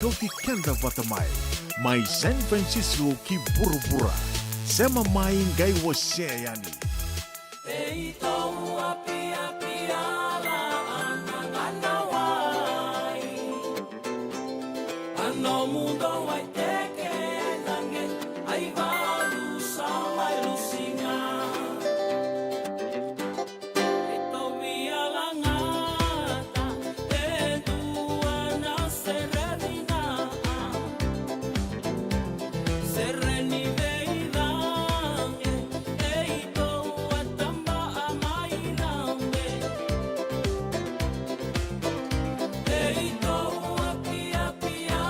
Kauti Kenda Vatamai, Mai San Francisco ki Burubura, Sema Mai Ngai Waseyani. No mundo vai ter que ninguém aí vai lução vai lucingar então via langata tua na serenina sereni veidange eito atamba amairambe eito apia pia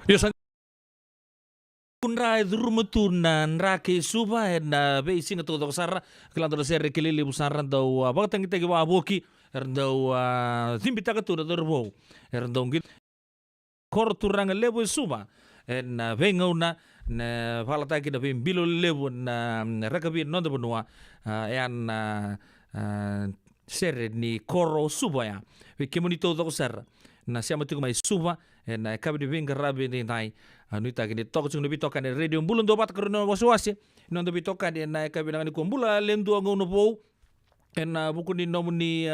Yosan kunra durumutunan rake suba na be singa to sara klando ser kelele busara do bakta ngite wa boki erdo zimbita ka to dorbo erdo ngit kor turanga lebo suba na venga una na falata ki da bilo lebo na rakabi no do bonua yan ser ni koro suba ya we kemonito do sara na siamo tu mai suba na kabi di vinga rabi ni nai anu ita kini tok chung lebih tokan radio bulun do bat karuna waswasi non do bitokan di na kabi nangani kumbula lendu ngono po en buku ni nomuni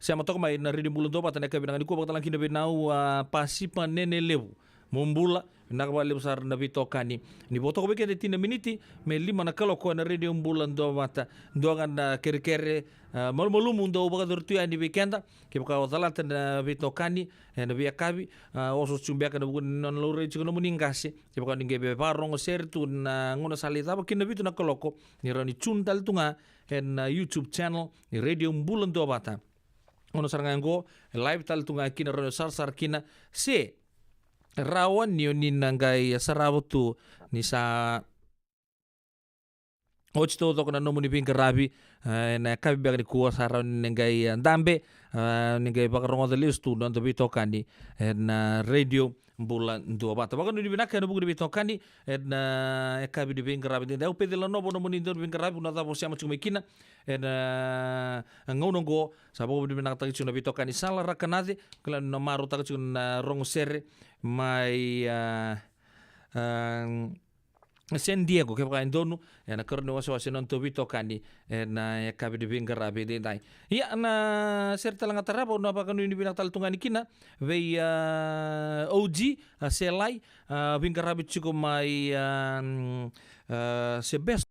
siamo tok mai na radio bulun do bat na kabi nangani ku baktalan kini benau pasipa nene lewu mumbula na kabali besar na bitokani ni botok beke de tina miniti me lima na kalo ko na radio bulan do mata doangan na kere mal mundo baga dortu ani weekenda ke baka otalata na bitokani na via kabi oso chumbia kana bugun non lo re chuno muningasi ke baka ninge be parong sertu na ngona salita ba kina bitu na koloko ni rani chundal tunga en YouTube channel ni radio bulan do mata ono sarangango live tal tunga kina rano sar kina se rawan niyo ni nangai sarabo tu ni sa ochto to kana nomu ni ping karabi na kabi bag ni kuwa saran nangai dambe nangai bakarongo de listu don to bitokani na radio bulan dua bata bakan ni binaka no bugu bitokani na kabi di ping karabi de upe de la nobo nomu ni do ping karabi na tabo siamo chumekina na ngono go sabo di binaka ta chuna bitokani sala rakanade kala no maru ta chuna rongo serre mai San Diego ke pakai donu na karno waso non to bitokani na kabi di bingar rabi de dai ya na serta langa tarabo no apa kanu ni binak taltungani kina ve OG selai bingar rabi cukup mai sebes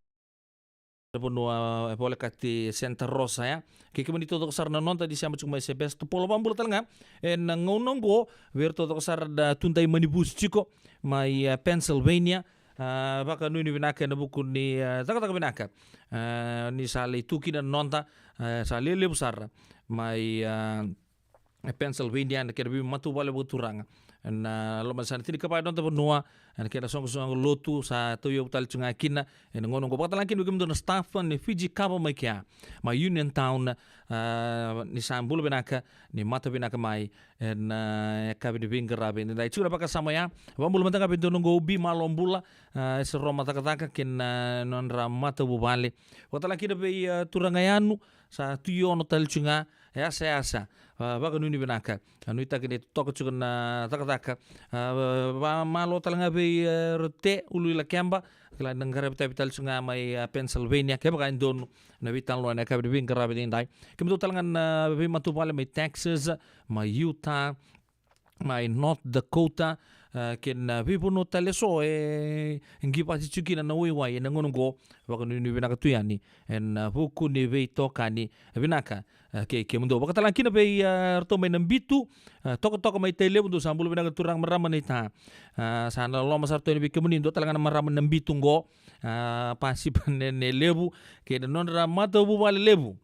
boleh kati Santa Rosa ya kiki menito to sar na nonta di siamo cuma sebes to polo bambul talanga na ngonongo ver to sar da tuntai manibus chiko mai Pennsylvania baka nuni binaka na buku ni taka binaka ni sali tuki na nonta sali le besar mai Pennsylvania na kira bi matu bale buturanga na lo masana tini kapai nonta benua na kira song lotu sa toyo tal chunga kina na ngono go batalan kinu gimdo na staff ni Fiji kaba mai kia mai Union Town ni sambul binaka ni mata binaka mai na kabi di bingar rabi ni dai chura baka sama ya bambul mata kabi donongo ubi malombula se roma taka kin non ramata bubale batalan kinu be turangayanu sa tuyo no tal chunga ya sa baka nuni binaka anu ita kini toko chukan na taka malo talanga be rote ulu la kemba kala nangara vital chunga mai Pennsylvania ke baka indon na vital lo na kabi bin karabi dai kemi talanga be matu pale mai Texas mai Utah mai North Dakota ken vipuno tale so ngi pasi chukina na wai na ngono go waka ni vinaka tuyani en huku ni vei tokani vinaka ke mundo waka talangkina vei to mai nambitu toka mai tele mundo sambul vinaka turang marama ni ta sana lo masarto ni kemuni do talangana marama nambitu go pasi panene lebu ke non ramata bu wale lebu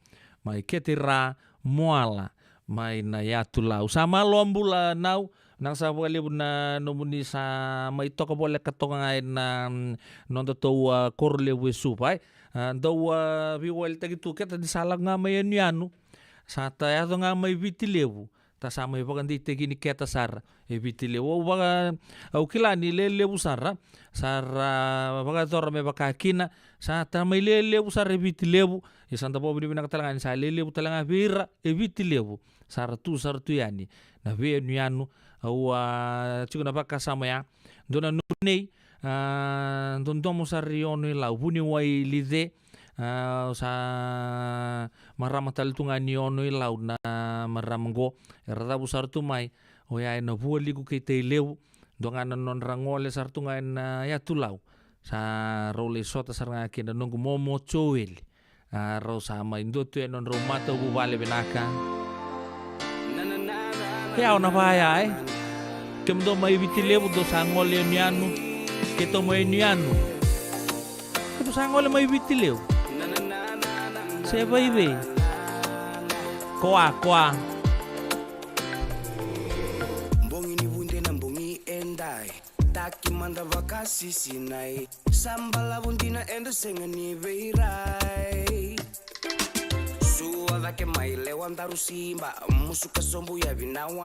mai ketira moala mai na yatula usama lombula nau nang sa wali na nomuni sa mai toka boleh katonga na nonto to korle wesu pai do vi wal tagi tu keta di sala nga mai anu sa ta ya nga mai vitilewu ta sa mai bagan di tegi ni keta sar e vitilewu baga au kilani lewu sara baga tor me baka kina sa ta mai lewu sar e vitilewu e santa bobu ni binakatalangan sa lewu talanga vira e vitilewu sar tu yani na ve anu au chukuna baka sama ya dona nunei don domo sariono la buni wai lide sa marama taltunga niono lau na maramgo rada busar tu mai o ya na vuoli ku ke te leu donga non rangole sartunga na ya tulau sa role sota saranga ke na nongu momo choel ro sama indoto non romata bu vale benaka ya ona vaya kemdo mai vitile do sangole nianu keto mai nianu keto sangole mai vitile se vai koa mbongi ni bunde na mbongi endai taki manda vakasi sinai sambala bundina endo sengani veirai suwa vake mai lewandaru simba musuka sombu ya vinawa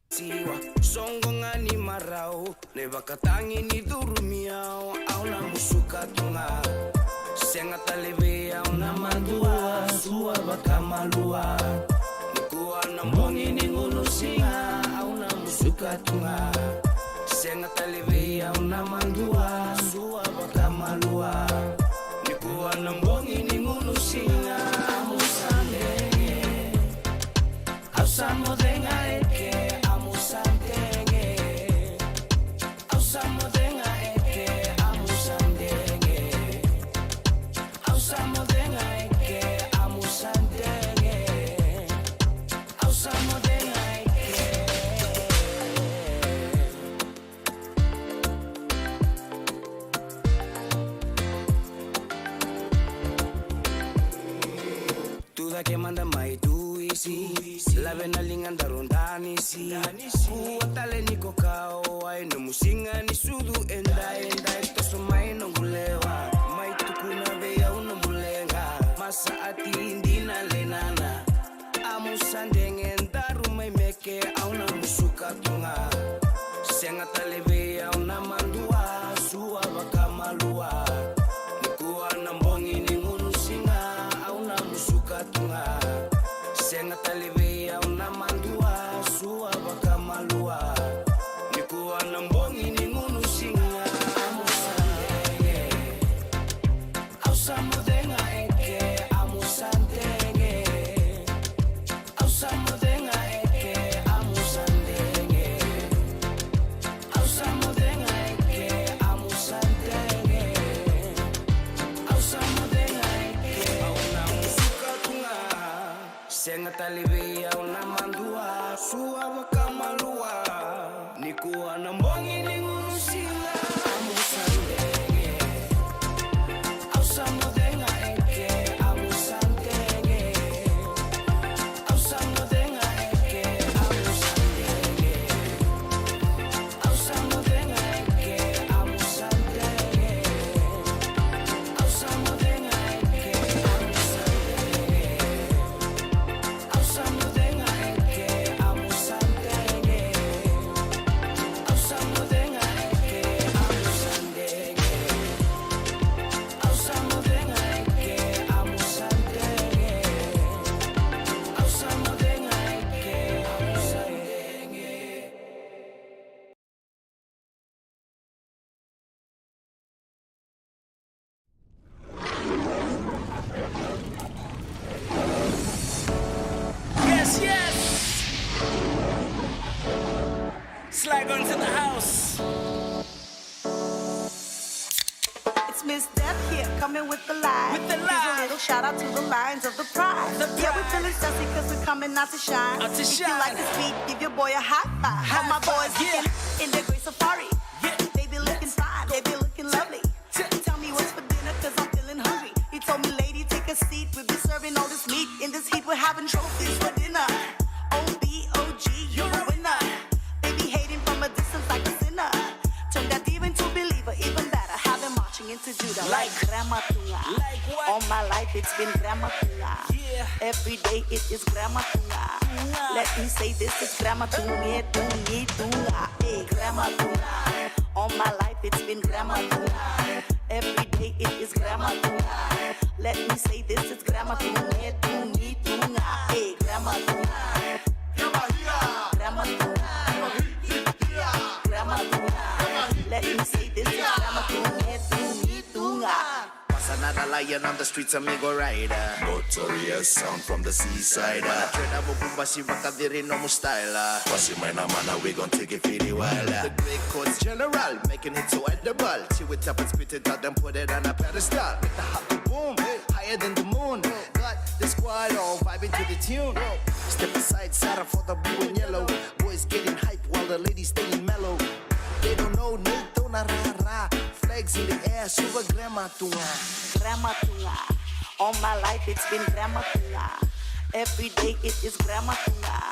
siwa songo ngani marau ne bakatangi ni durumiao au na musuka tunga senga talebe au na mandua suwa bakamalua nikuwa na mbongi ni ngulusinga au na musuka tunga senga talebe au na mandua suwa bakamalua nikuwa na mbongi ni ngulusinga amusande ausamo denga eke que manda mai tuisi la vena linganda rondani si kuatale niko kao ai no musinga ni sudu enda toso mai no gulewa mai tukuna veya uno mulenga masa ati indina lenana amusandenge ndaru mai meke auna musuka tunga senga talebe auna mandua suwa bakamalua nikuwa na mbongi ni ngunusinga auna musuka tunga senga talebe auna mandua suwa bakamalua nikuwa na mbongi ni ngunusinga amusandenge ausamudenga eke amusandenge ausamudenga eke amusandenge ausamudenga eke amusandenge ausamudenga eke auna musuka tunga senga talebe auna mandua suwa bakamalua nikuwa na mbongi ni ngunusinga amusandenge ausamudenga eke amusandenge ausamudenga eke amusandenge ausamudenga eke amusandenge ausamudenga eke amusandenge ausamudenga eke amusandenge ausamudenga Slide on to the house. It's Miss Deb here, coming with the line. With the Here's a line. little shout out to the lines of the prize. The Yeah, we're prize. feeling sassy cause we're coming out to shine. Out to if shine. you like this beat, give your boy a high five. High All my five, boys yeah. looking in their great safari. Yeah. They be looking fine, they be looking lovely. Tell me what's for dinner cause I'm feeling hungry. He told me, lady, take a seat. We'll be serving all this meat. In this heat, we're having trophies for dinner. O-B-O-G, you're a winner. They be hating from a distance like a sinner. Turn that diva into believer, even better. Have them marching into Judah like Grandma Tunga. Like what? All my life it's been Grandma Tunga. Yeah. Every day it is Grandma Tunga. Let me say this is Grandma Tunga, Tunga, Tunga. Hey, Grandma Tunga. All my life it's been Grandma Tunga. Every day it is Grandma Tunga. Let me say this is Grandma Tunga, Tunga, Tunga. Hey, Grandma Tunga. Grandma Tunga. Grandma Tunga. Let me say this is Grandma Tunga, Tunga, Tunga. What's another lion on the streets, amigo rider? Notorious sound from the seaside. Trena mo bumbasi baka diri no mo style. Pasi mana mana, we gon' take it pretty wild. The Grey Coats General, making it so edible. Chew it up and spit it out, then put it on a pedestal. With the hot boom, higher than the moon. Got the squad all vibing to the tune. Step aside, Sarah for the blue and yellow. Boys getting hype while the ladies staying mellow. They don't know, Nito na rara. Flags in the air, super Grandma Tunga. Grandma Tunga. All my life it's been Grandma Tunga. Every day it is Grandma Tunga.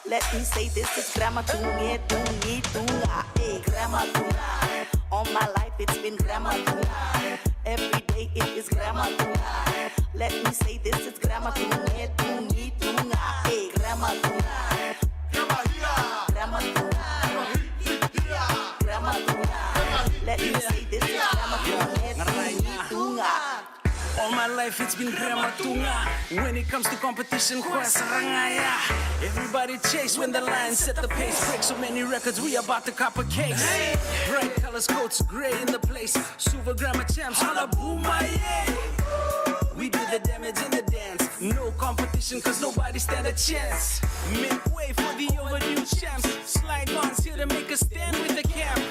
Let me say this is Grandma Tunga, Tunga, Tunga. Hey, Grandma Tunga. All my life it's been Grandma Tunga. Every day it is Grandma Tunga. Let me say this is Grandma Tunga, Tunga, Tunga. Hey, Grandma Tunga. Grandma Tunga. Grandma Tunga. Let me say this is Grandma Tunga, Tunga, Tunga. All my life it's been Grandma Tunga. When it comes to competition, kwa sarangaya. Everybody chase when the line set the pace. Break so many records, we about to cop a case. Bright colors, coats, gray in the place. Super Grandma champs, holla boom, yeah. We do the damage in the dance. No competition, cause nobody stand a chance. Make way for the overdue champs. Slide ones here to make a stand with the camp.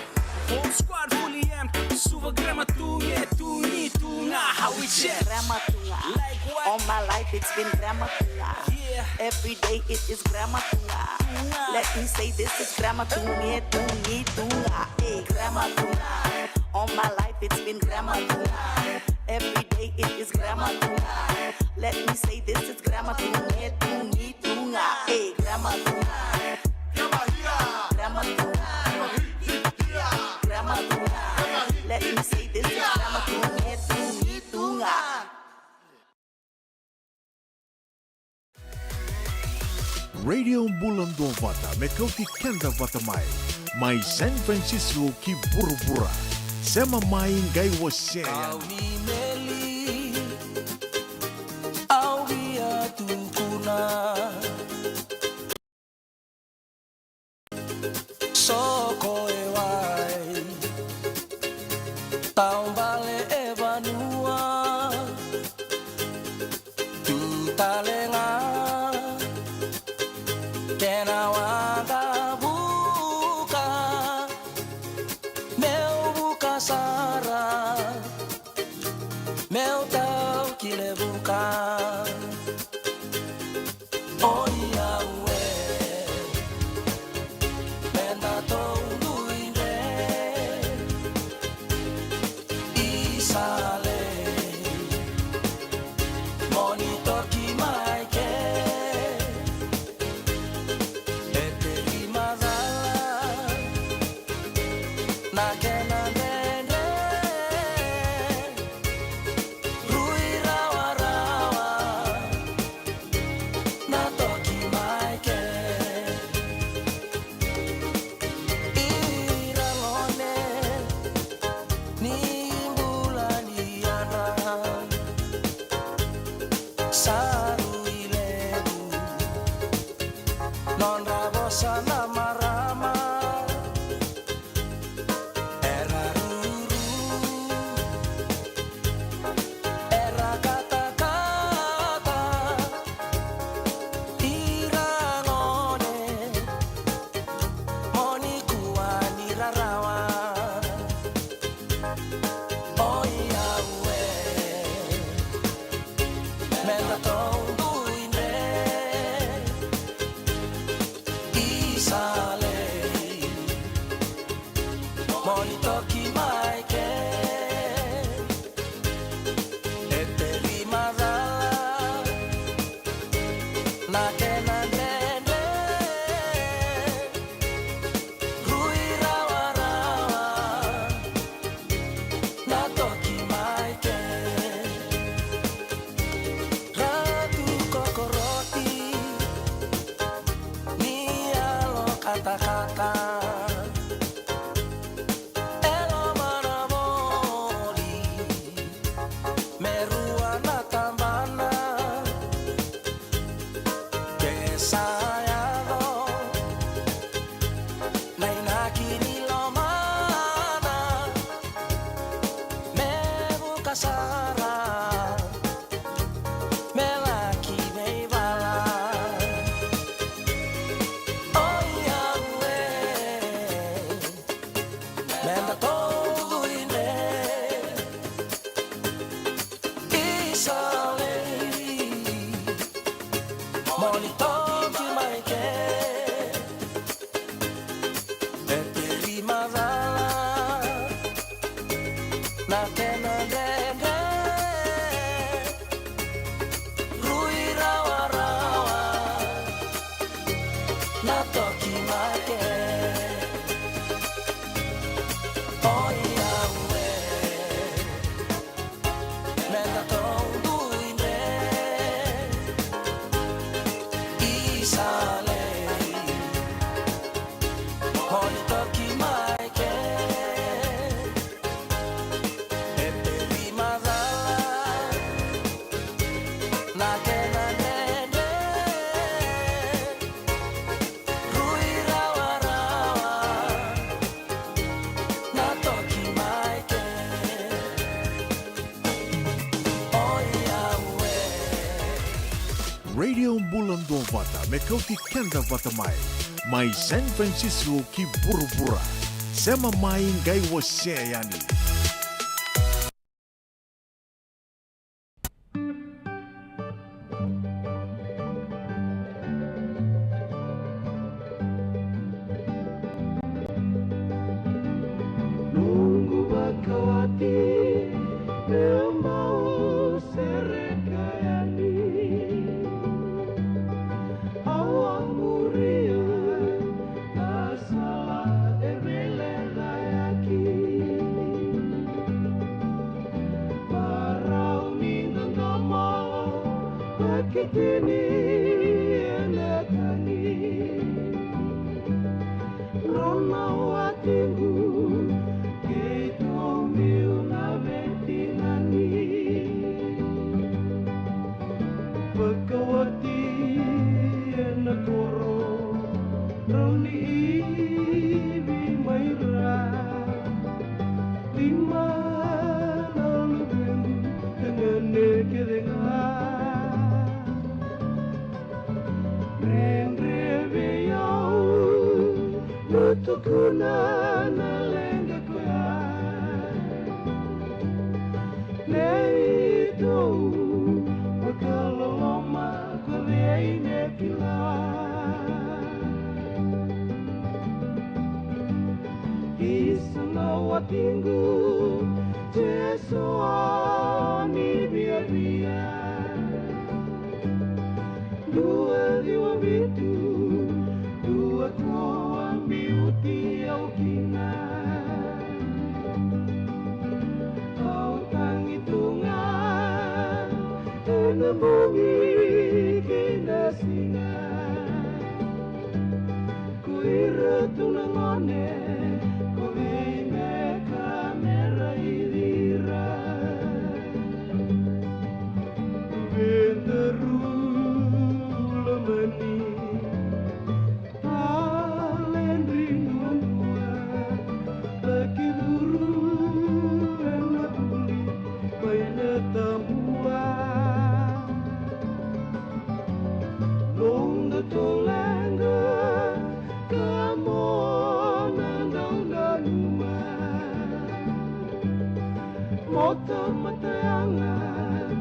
Whole squad fully amped. Super Grandma Tunga, Tunga, Tunga. How we chant. Grandma Tunga. Like what? All my life it's been Grandma Tunga. Yeah. Every day it is Grandma Tunga. Let me say this is Grandma Tunga, Tunga, Tunga. Hey, Grandma Tunga. All my life it's been Grandma Tunga. Every day it is Grandma Tunga. Let me say this is Grandma Tunga, Tunga, Tunga. Hey, Grandma Tunga. Grandma Tunga. Grandma Tunga. Let me say this is Grandma Tunga, Tunga, Tunga. Radio Bulan Dua Vata, Mekauti Kenda Vata Mai San Francisco ki Burubura. Sema mai gai wasya. Au ni meli, au ia tukuna. Soko e wai, taumbale e vanua, tu talenga, kena waga buka, meu buka sara, meu tau kile buka. Oh ia ue, menda tau luire, isale, monitor ki mai ke, eteri mazala, na kena nene, rui rawa rawa, toki mai ke e te rima zala na ke na nene rui rawa rawa na toki mai ke ratu kokoroti ni alo kata-kata Radio Bulan Dua Vata me kau ti kenda vata mai San Francisco ki buru-bura sema mai ngai wase yani. Nunggu bakawati Nembau serekayani Awak muria Asala evele layaki Parau minang nama Pakitini enakani Rona watingu Pagkawati na koro Rauni ibi mayra Lima nalubin Dengan nekedengar Ren-rebe yau Nutukuna na lenga kuya Neito Kalau loma kuliah nekila Isna watinggu Jesuani biar-biar Dua diwa bitu Dua koan biuti au kina Kau tanghitungan Nembungi kina singa Kuira tunangone Kuwime kamera idira Benteru lemani Alen rinduan tua Laki duru enak buli Baina tambuan Long the tolanga Come on and down the numa Mota matayangan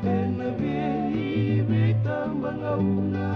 And a very beta mangauna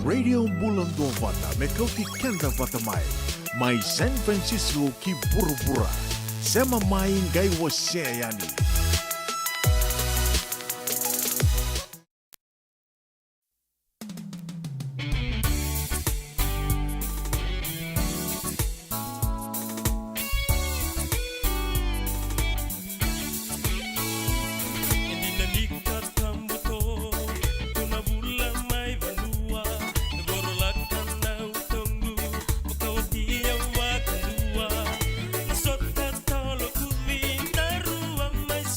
Radio Bulan Dua Vata mekauti kenda vata mai San Francisco ki buru-bura sema mai ngai waseyani. Sota tolo kuvinda ruang mais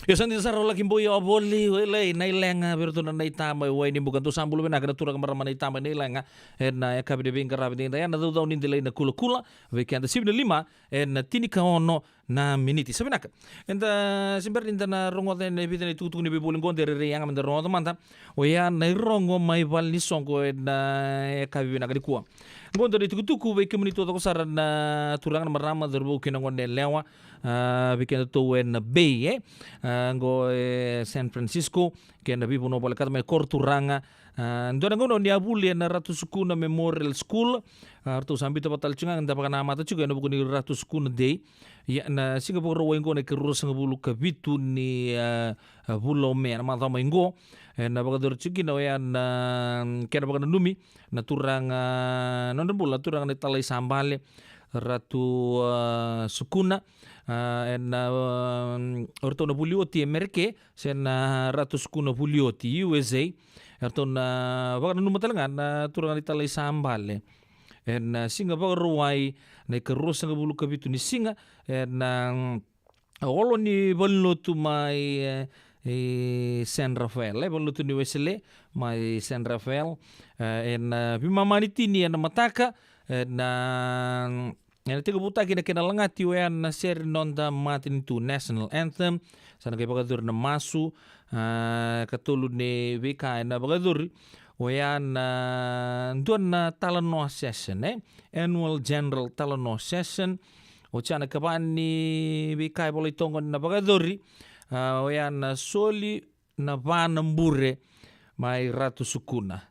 Yo santi saro lagi boy oboli wele na ilenga berto na itama we ni bukan tu sambul bena kana tura kamar mana itama ni ilenga na ya kabi de binga rabi de ya na do ni de na kula kula we kan de 75 na tini ka ono na miniti sabenaka enda simber inda na rongo de ne bidene tutu ni bibulin gonde re yang manda rongo manta o ya na rongo mai val ni songo na ya kabi bena kadi kuwa gonde de tuku we kemuni to ko sara na turangan marama derbu kina gonde lewa weekend to na bay ngo San Francisco kena bibu no boleh kata me korturanga ndona ngono ni abuli na Ratu Sukuna Memorial School artu sambi to batal cunga nda pakana mata juga no bukuni Ratu Sukuna Day ya na Singapore ro ngo ne keruro sanga bulu kabitu ni bulo me na mata mengo na bagadur cuki no ya na kena bakana numi na turanga non bula turanga ne talai sambale Ratu Sukuna orto na bulioti Amerike sen Ratu Sukuna bulioti USA orto na baka numa talaga na turang ita lay sambale en singa baka ruwai na ikaros nga bulu kabitu ni singa en olo ni balno tu mai San Rafael balno tu ni Wesley mai San Rafael en bimamani tini na mataka na yang tiga buta kina langati wean na seri nonda matin tu national anthem sana kay bagadur na masu katulud ni wika na bagadur wean duan na talano session annual general talano session o chana kapan ni wika boleh tongon na bagaduri wean soli na banambure mai Ratu Sukuna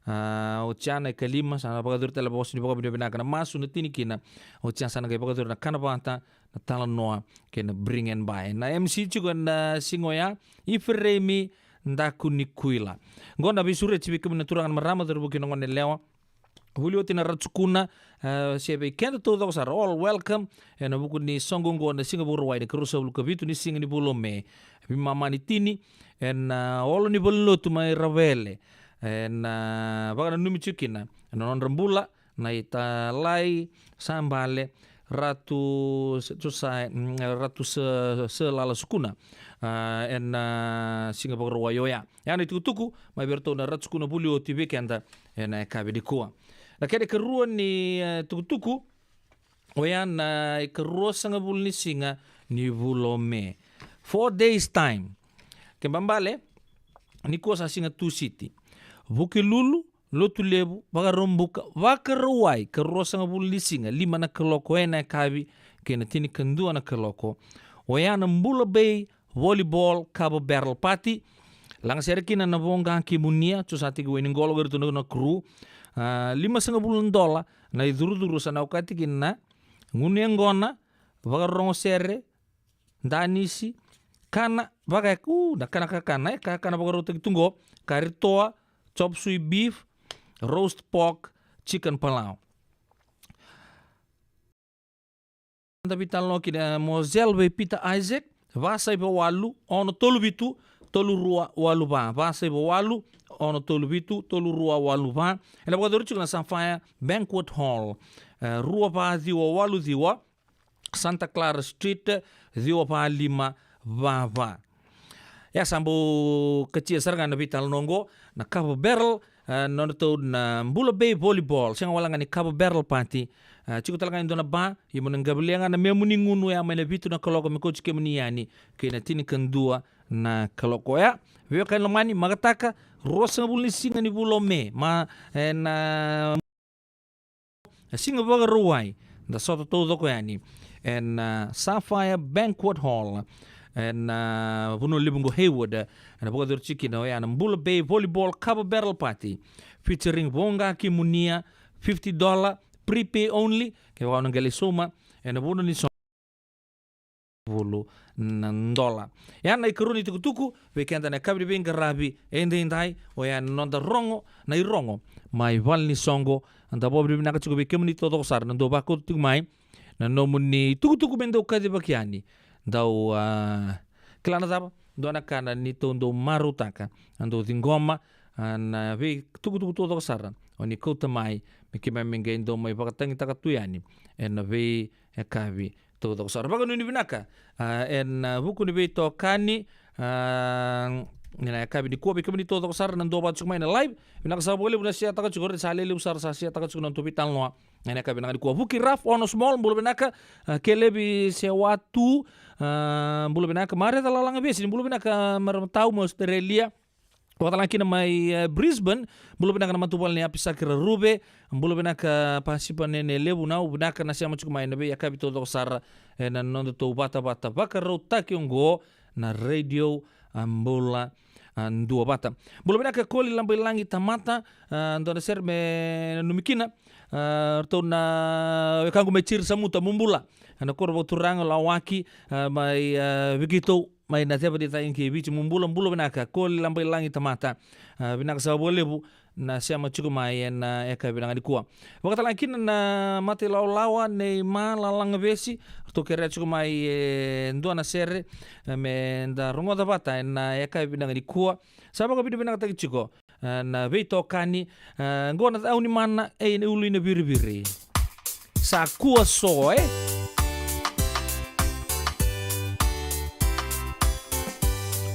Ochana kalima sana bagadur tela bos ni bagadur bina kana masu na tinikina ochana sana kay bagadur na kana banta na talanoa kena bring and buy na MC juga na singoya ifremi ndakuni kuila ngona bisure chibi kumna turangan marama terbuki nongon lewa Julio tina Ratsukuna siapa ikan tu tahu sar all welcome na buku ni songgung go na Singapore wide kerusa bulu kabitu ni sing ni bulome mama ni tini all ni bulu tu mai ravele na baka numi chukina non rembula na italai sambale Ratu selala Sukuna Singapore wayoya yani tuku mai berto na Ratu Sukuna bulio tibe kanda na kabe di kuwa na kede keruan ni tuku oyan na keruan sanga bul ni singa ni bulome 4 days time kembambale ni kuwa sa singa tu city buki lulu lotu lebu baga rombuka waka ruwai keruan sanga bul ni singa 5 na keloko na kabi kena tini kendua na keloko oyan mbula bay volleyball kabo barrel party lang serkina na bonga kimunia cusati gwe ningolo gertu na kru $5.5 na iduru sana wakati kina ngune ngona baga rongo sere danisi kana baga na kana baga roto tungo karitoa chop suey beef roast pork chicken palau tapi talo kina mozel be pita Isaac vasa iba walu ono tolu bitu tolu rua walu ba vasa iba walu ono tolu bitu tolu rua walu ba ela boga doru na Sapphire Banquet Hall rua ba diwa walu diwa Santa Clara Street diwa ba 5 ba ya sambo kecil serga na vital nongo na Cabo Barrel nono na Mbula Bay volleyball senga wala ngani Cabo Barrel party chiku talaga indona ba yimon ngablianga na memuni ngunu ya mena vitu na koloko me coach kemuni yani kena tini kendua na koloko ya veo kan lamani magataka rosa buli singa ni bulome ma na singa baga ruwai da soto todo ko yani en Sapphire Banquet Hall en buno libungo Hayward en boga dur chiki no ya Mbula Bay volleyball Cabo Barrel party featuring bonga kimunia $50 prepay only ke wana ngali soma en buno ni $10 ya na ikuruni tukutuku weekend na kabri binga rabi ende indai o ya nonda rongo na irongo mai valni songo anda bobri binaka chuko be kemni todo sar ndo bako tuk mai na nomuni tukutuku bendo kadi bakiani dau klana daba dona kana ni tondo marutaka ando dingoma na ve tukutuku todo sar oni kota mai mikima mengendo mai bakatangi takatuyani en ve kavi todo sar baga nuni binaka en buku ni beto kani Nina kabi di kuabi kami toto kasar nan doba cuma ina live bina kasar boleh bina sia taka cukor sale li usar sa sia taka cukor nan topitan loa nina kabi nang di kuabu ki raf ono small bulu bina ka kelebi sewatu bulu bina ka mare talalang besi bulu bina ka martau mo Australia waktu lagi nama Brisbane bulu bina ka nama tupal ni apisa kira rube bulu bina ka pasipan nene lebu nau bina ka nasi ama cuma ina be ya kabi toto kasar nan non to bata bakar rota kiongo na radio ambola dua bata. Belum ada koli lambai langi tamata ndona ser me numikina to na kangu mecir samuta mumbula. Ana korbo turang lawaki mai begitu mai na teba dita inki bici mumbula benaka koli lambai langi tamata. Benaka sa bolebu na siama cukup mai na eka benanga dikua. Waktu lagi na mati lawa ne malalang besi to kere cukup mai ndona ser me nda rongo da bata na eka benanga dikua. Saba ka benanga tagi cukup na veito kani ngona tau ni mana ne ulu ina biri-biri. Sa kua soe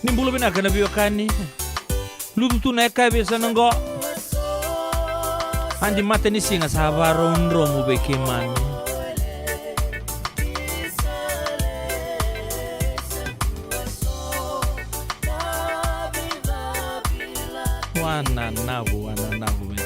nimbulu benaka na biokani. Lutu tu na eka besa nanggo Andi mata ni singa sabaron romu bekeman. Wana nabu men.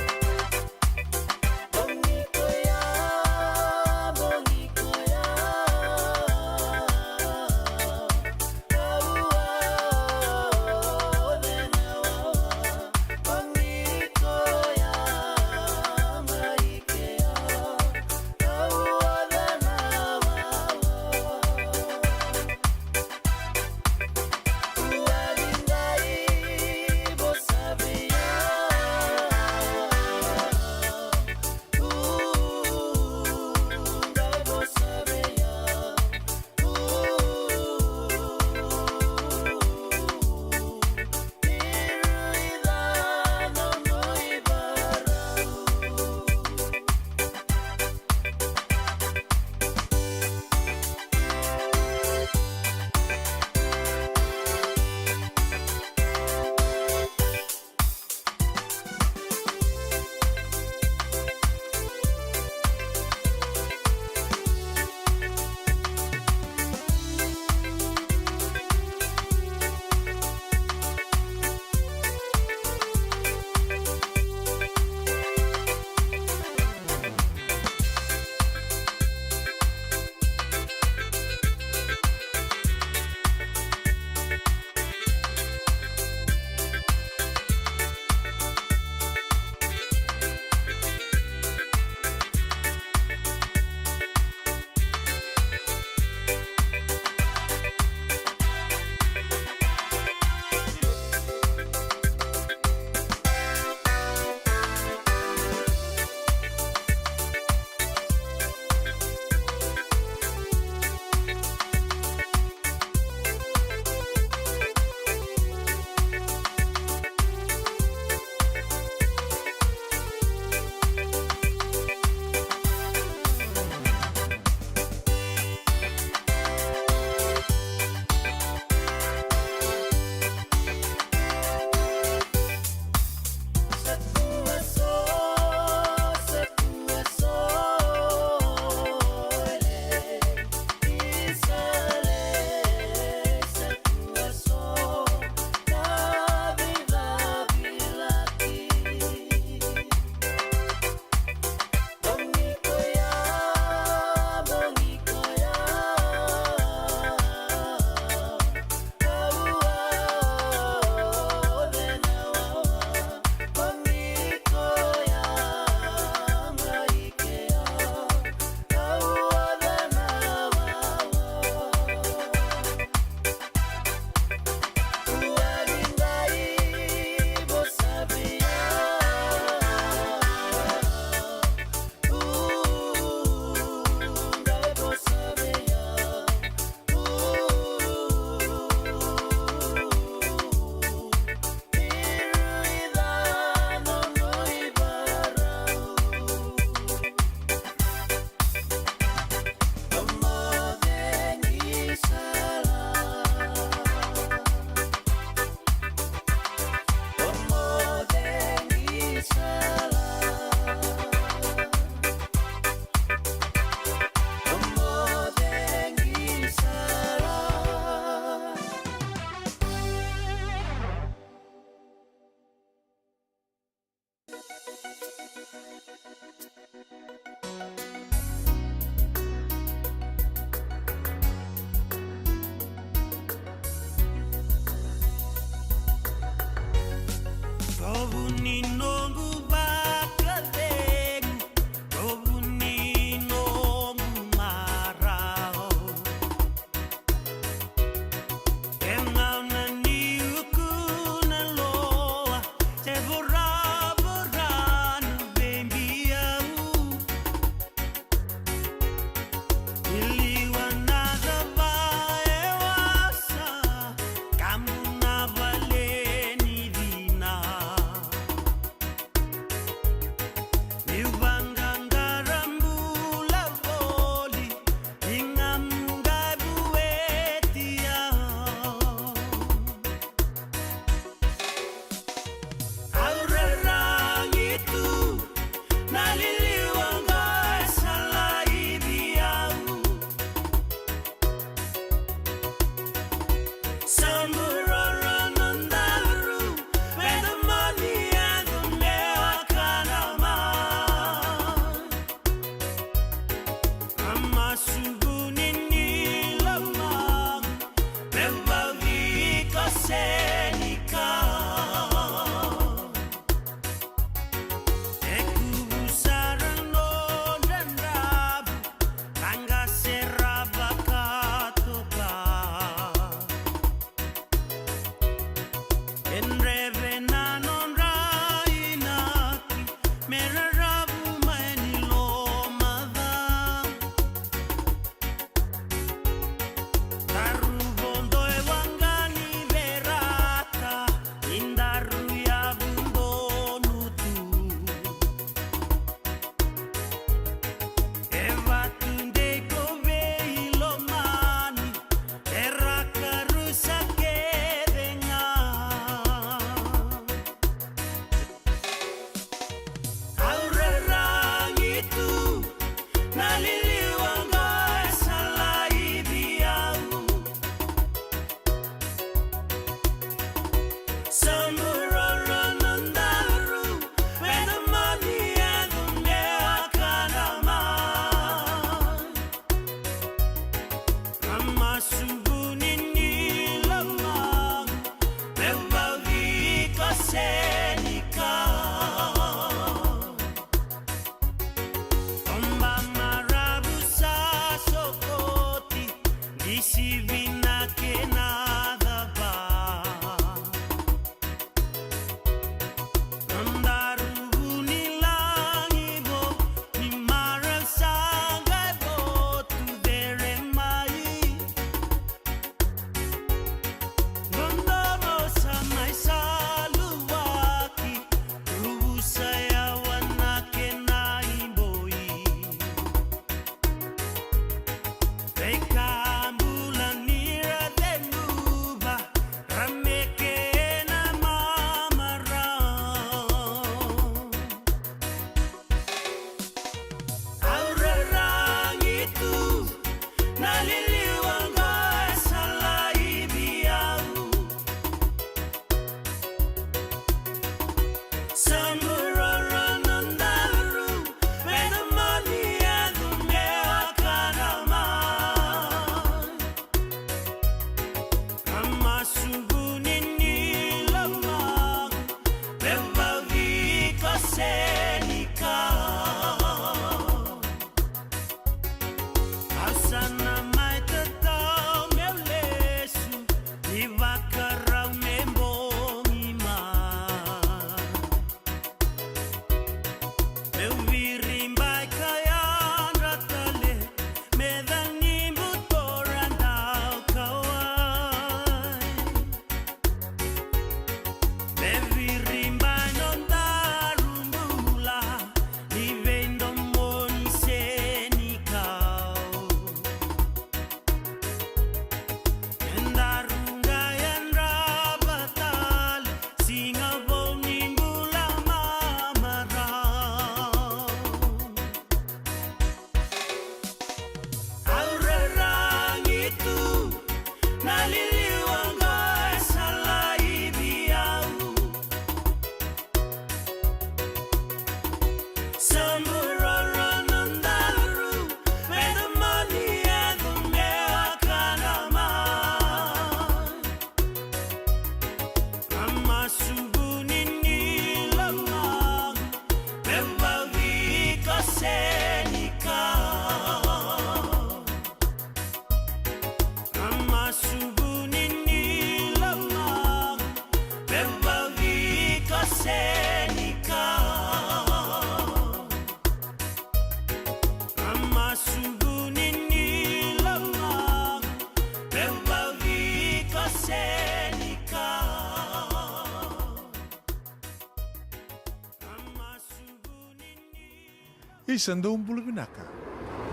Isando bulu binaka.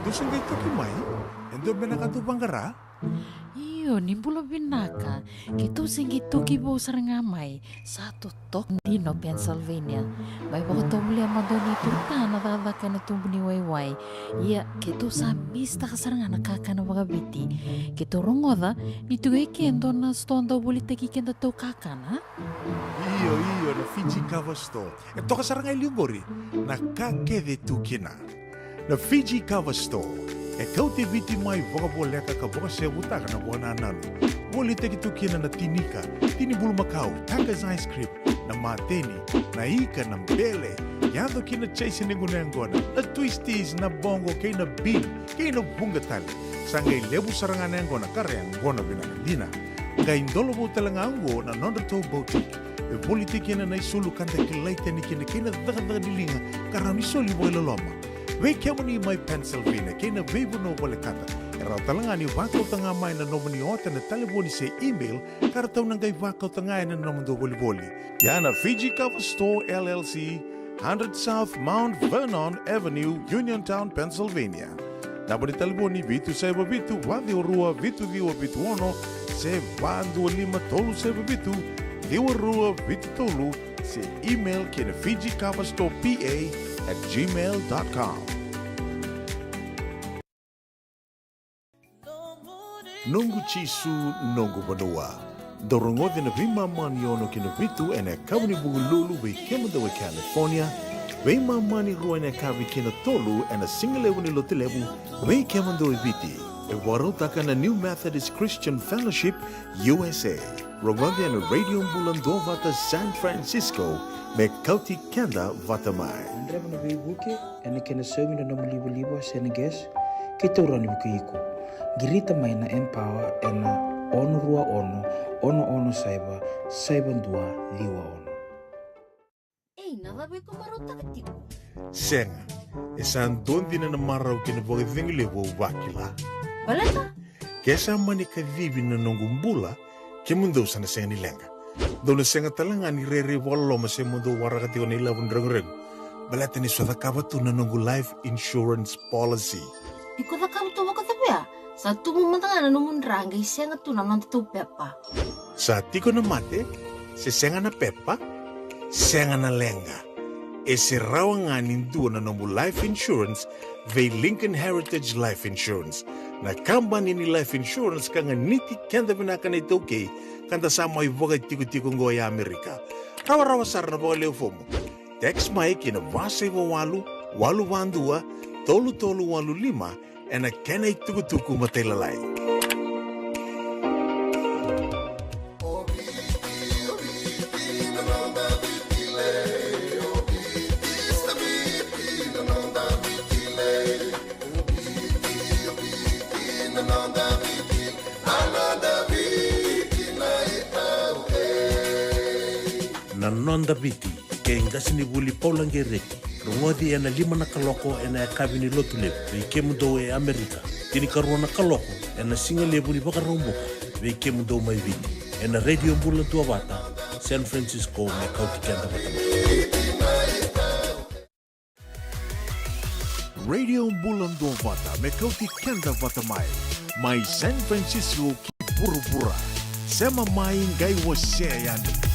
Dosen kay toki mai. Endo binaka tu bangara. Iyo, nimbulo binaka. Kito singi toki bo sarangamay. Satu tok dino Pennsylvania. May bako muli ang madoni turtana dadaka na tumbuni wayway. Iya, kito sa mista kasarangan nakakana waga biti. Kito rongoda, nitugay kendo na stonda bulita kikenda to kakana. Iyo, na Fiji Cover Store. Ito kasarangay liugori. Nakakede tu kina. Na Fiji Cover Store. Kau te viti mai vokaboleka ka voka sebutaka na buona nanu. Woli te kitu kina na tinika, tini bulu makau, Taka's ice cream, na mateni, na ika na mbele. Yado kina chase ninguna ngona, na twisties na bongo kay na bean, kay na bungatali. Sangay lebu sarangan ngona kare ngona binakadina. Kay indolo bo talangango na nondato boutique. E woli te kina na isulu kanta kilaita ni kina daga dilinga, karani soli boy loloma. Wei kemo ni mai Pennsylvania, kena veibu no wale kata. Era talanga ni wakau tanga mai na nomani ota na telefoni se email, kara tau nangai wakau tanga na nomando boli. Yana Fiji Cover Store LLC, 100 South Mount Vernon Avenue, Uniontown, Pennsylvania. Nabari telefoni vitu seba vitu, wadi orua vitu diwa vitu ono, se vandu lima tolu seba vitu, diwa rua vitu tolu, se email kena Fiji Cover Store PA@gmail.com. Nungu chisu nungu banua. Dorongote na vima mani ono kina vitu ene kawani bugululu we kemada we California. We mani rua ene kawi kina tolu ene singalewu ni lotilewu we kemada we viti. E warotaka na New Methodist Christian Fellowship USA. Rongote ene Radio Mbulando vata San Francisco me kauti kenda vata mai. Andre na buke ene kena semi na libo seneges kita urani buke iko. Girita mai na empower ena ono rua ono saiba dua liwa ono. Nada be ko marota ketiku. Senga, esan dondi na marau kina boge vingile wo wakila. Balata? Kesa mani ka vivi na nongumbula ke mundo sana senga ni lenga. Dona senga talanga ni rere walo ma se mundo warakati ona ila wundreng. Balata ni swada kabatu na nongu life insurance policy. Iko da kabatu wakatapea. Sa tumu matanga na numundrang ay senga tu naman tu pepa. Sa tiko na mate, se senga na pepa, senga na lenga. E se rawangan nindu na nomu life insurance ve Lincoln Heritage Life Insurance. Na company ni life insurance kanga niti kenda binaka na itoke kanda sama iboga tiko-tiko ngoya Amerika. Rawa-rawa sar na boga leo fomo. Text mai kina vasego walu wandua, tolu walu lima, en a kena ituku matelalai. Na nonda biti, ke ngasi ni buli paulangereki, ngodi ena 5 na kaloko ena kabini lotu lebu vei kemundo e Amerika tini karua na kaloko ena singa lebu ni baka romboka vei kemundo mai viti ena radio mbula tua vata San Francisco me kauti kenda vatama Radio Bulan Dua Vata me kauti kenda vatamai mai San Francisco ki burubura sema mai ngai wase yani.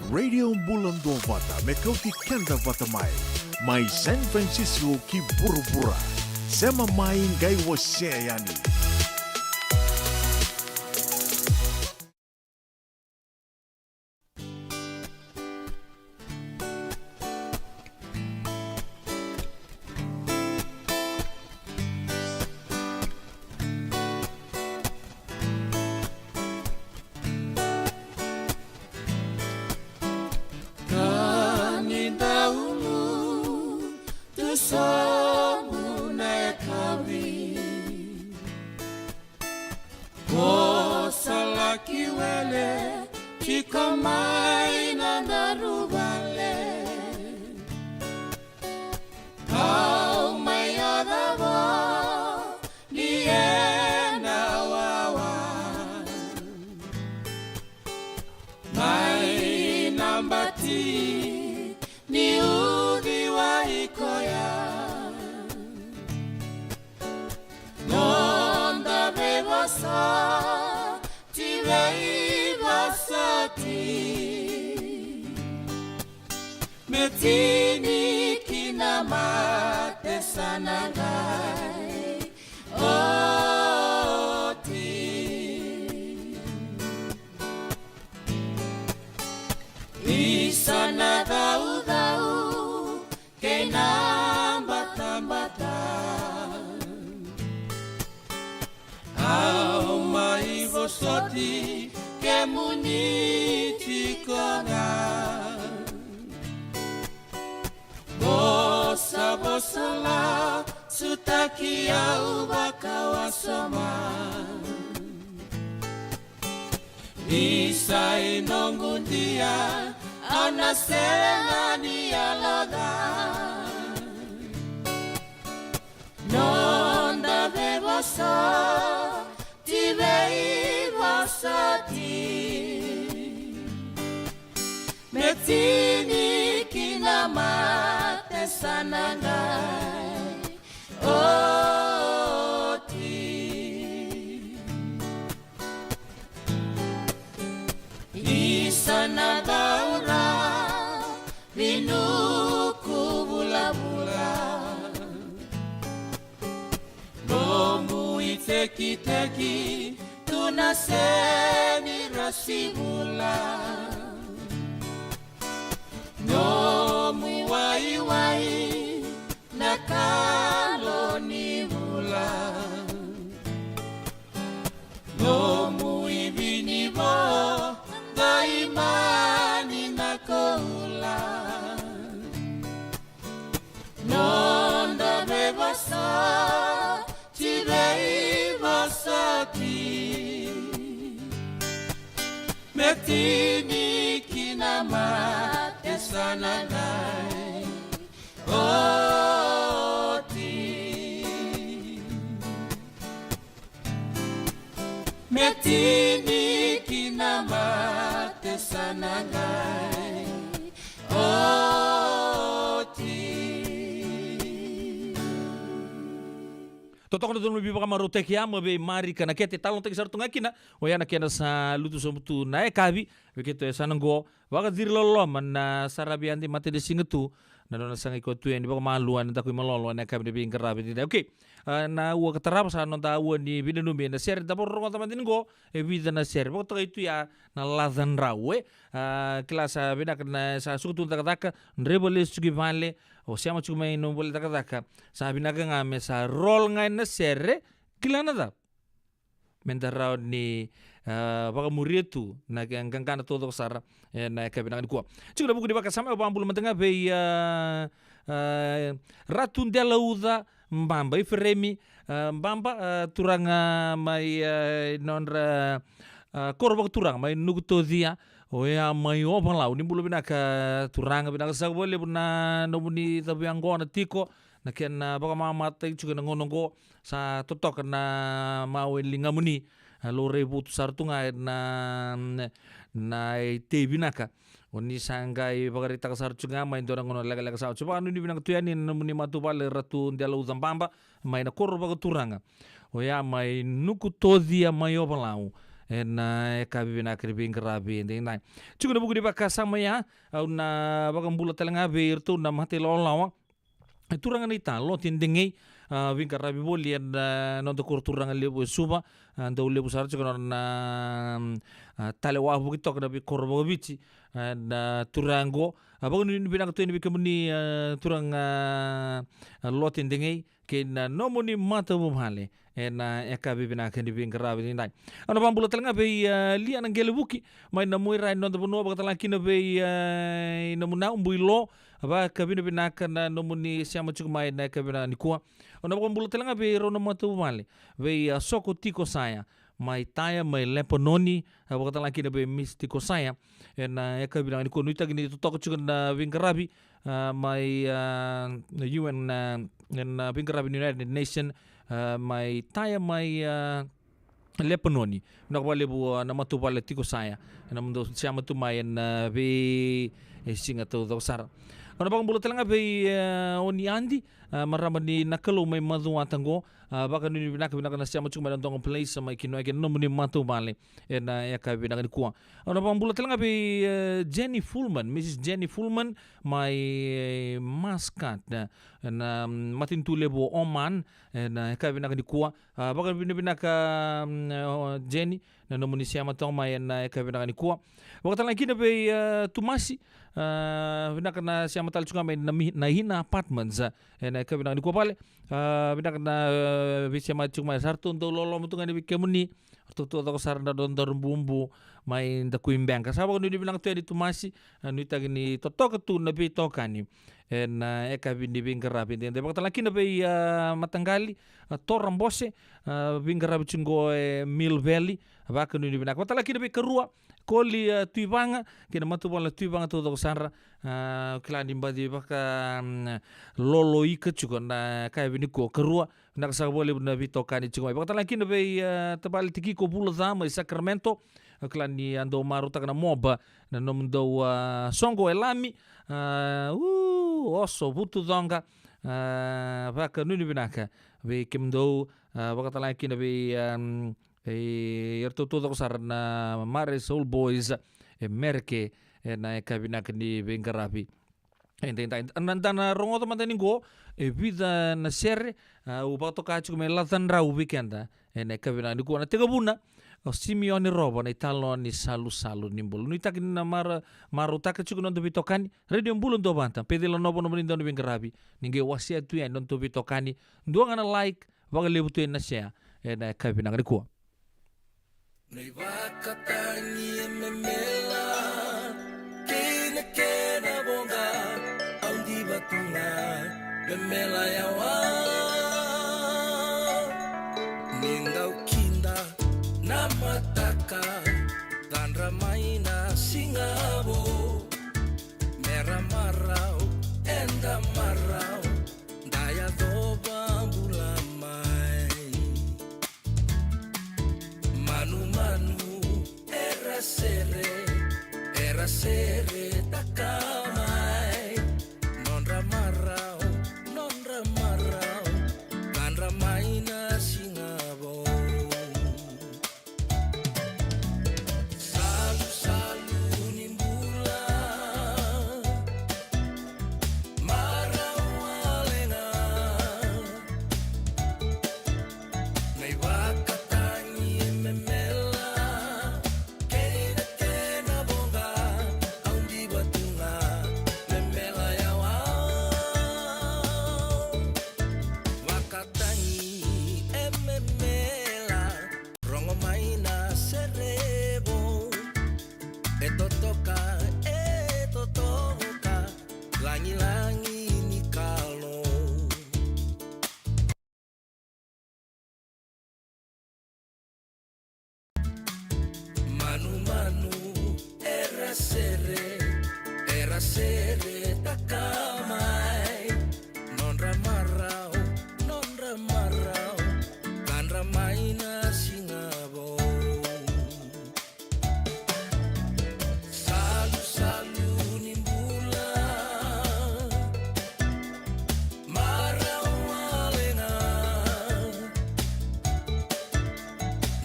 Radio Bulan Dua Vata me kau ti kenda vata mai San Francisco ki Burubura sema mai ngai wase yani. Metini kinamate sanagai oti Isana dau kenambata Au mai vosoti ke muniti kona Bosa la sutaki au bakawasoma Isai nongundia anaselengani aloda Nonda bebosa tibei bosati Metini kinamate sanangai oti Isana daura vinuku bula-bula Nomu iteki-teki tunaseni rasibula No muwai-wai nakaloni hula No muibinibo daimani nakohula Nonda bebasa tibei basati Metini kinamate sananai oti Metini kinamate sananai oti Totokna tonu biba kama roteki ama be mari kana kete talon teki sartunga kina o yana kena sa lutu somutu na e kabi begitu ya sanango waka dirlolo mana sarabi andi mate de singetu na dona sanga iko tu yang dibawa maluan takui malolo na kabi de bingkarabi tidak oke na ua katarap sa nonta ua ni bida numbi na share dapur rongo tamantin go e bida na share pokok itu ya na ladan rawe kelas bina kena sa sukutu takataka nrebole sugi vale o siamo cuma ino boleh takataka sa bina ka ngame sa roll ngai na share kilana da mendarau ni baka murietu na kangkana todo sara na kabina kuwa cuma buku di baka sama obambul mentengah be ratun dela uda mbamba ifremi mbamba turanga mai nonra korba turang mai nuguto dia o ya mai opan lau ni bulu bina ka turanga bina sa boleh buna nobuni tapi anggo na tiko na ken baka mama tai juga ngonongo sa totok na mau lingamuni lore butu sartunga na te binaka oni sangai bagarita kasar chunga main dora ngono lega sa coba anu ni binang tuyani namuni matu bale ratu ndela uzambamba mai na korba turanga o ya mai nuku todia mai obalau na kabi na kribi ngarabi nding nai chuku na buku di baka sama ya na baka mbula telenga bir tu na mati lolawa turanga ni ta lo tindingi vingarabi boli na no kur turanga lebu suba anda lebu sar chuku na tale wa buki tok na bi korbo bici na turango baka ni binang tu ni bikamuni turanga lo tindingi kena nomoni mata bumhale na eka bibina kendi bingarabi ni nai ana bambula telenga be lia nang gelebuki mai na muira no de bono baka talaki na be na muna umbuilo ba kabina binaka na nomoni siama chuku mai na kabina nikua ana bambula telenga be rono mata bumhale be soko tiko saya mai taya mai lepononi baka talaki na be mistiko saya na eka bibina nikua nuita gini toko chuku na bingarabi mai UN na bingarabi United Nation mai taya mai lepononi nak wale bu na matu wale tiko saya na mundo siama tu mai na be singa tu sar ana bang bulu telanga be oni andi maramani nakalo mai madu atango baka ni binaka na siama chuma ndong place mai kino ke no muni matu male na ya ka binaka ni kuwa ana bang bulu telanga be Jenny Fullman Mrs Jenny Fullman mai maskat na matin tu lebo Oman na ka binaka ni kuwa baka binaka Jenny na no muni siama tong mai na ka binaka ni kuwa baka lagi na be Tumasi binaka na siama tal chunga mai na hina apartments na ka binaka ni kuwa pale binaka na bisa macam mai sartu untuk lolo mutungan di kemuni tu sar na don bumbu mai da kuimbang ka sabaw ni bilang tu itu masih nu tagini totok tu na bi tokani na eka bindi bingarabi de bakta laki na be matanggali toram bose bingarabi chingo Mill Valley baka nu binak bakta laki na be kerua koli tuibanga kina matu bola tuibanga tu sanra klani mbadi baka lolo ika chuko na kai bini ko kerua nak sa boleh na bito kani chuko bakta laki na be tabal tiki ko bula zama Sacramento klani ando maru tak na moba na nomdo songo elami oso butu donga baka nu binaka be kimdo bakta laki na be yerto todo sar na Mare Soul Boys merke na kabina kini bengarabi nandana rongo to mantani go vida na ser u bato kachu me latan ra u weekenda na kabina ni ko na tega buna Simeone Robo na italo ni salu nimbul ni takin na maru taka chuku non to bitokani radio mbulu ndo banta pedelo no bono brindo no bengarabi ninge wasia tu ya non to bitokani ndo ngana like baga lebutu na share na kabina ni ko Nei wakatangi memela Kena kena bonga Aundi batunga Memela yawa Nindau kinda Namataka Dan ramaina singabo Merah marau Enda marau Daya doba bulamai Manu era sere takamai non ramarau kan ramaina singabo salu nimbula marau alenga nei wakatangi memela Manu era sere takamai non ramarau kan ramaina singabo salu nimbula marau alenga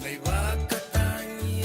nei wakatangi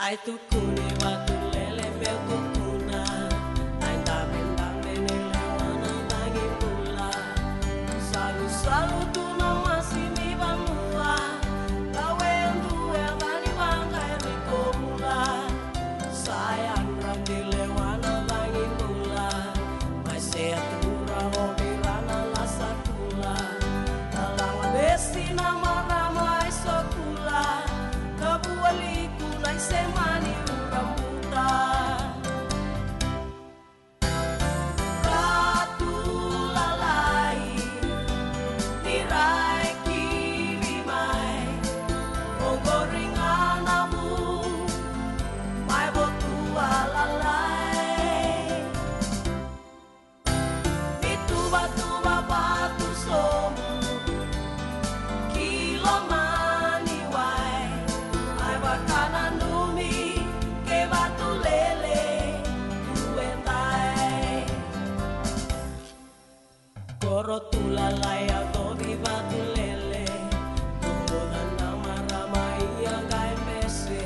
Ai tukune watu lele meu tukuna. Ai dame nele wana lagi pula. Salu tu na masini banua. Kawe ndue bani wanga eriko mula. Sayang ramdile wana lagi pula. Mai sea tura obirana la sakula. Talang besi na marama isokula. Kabualiku na semani urambuta. Ratu lalai nirai kiri mai. Ogoringan amu mai botua lalai. Bituba batu somu kilo mani wai. Ai wakana numi ke batu lele tuentai. Koro tulalai atau di batu lele. Tunggu dan nama ramai yang kai mese.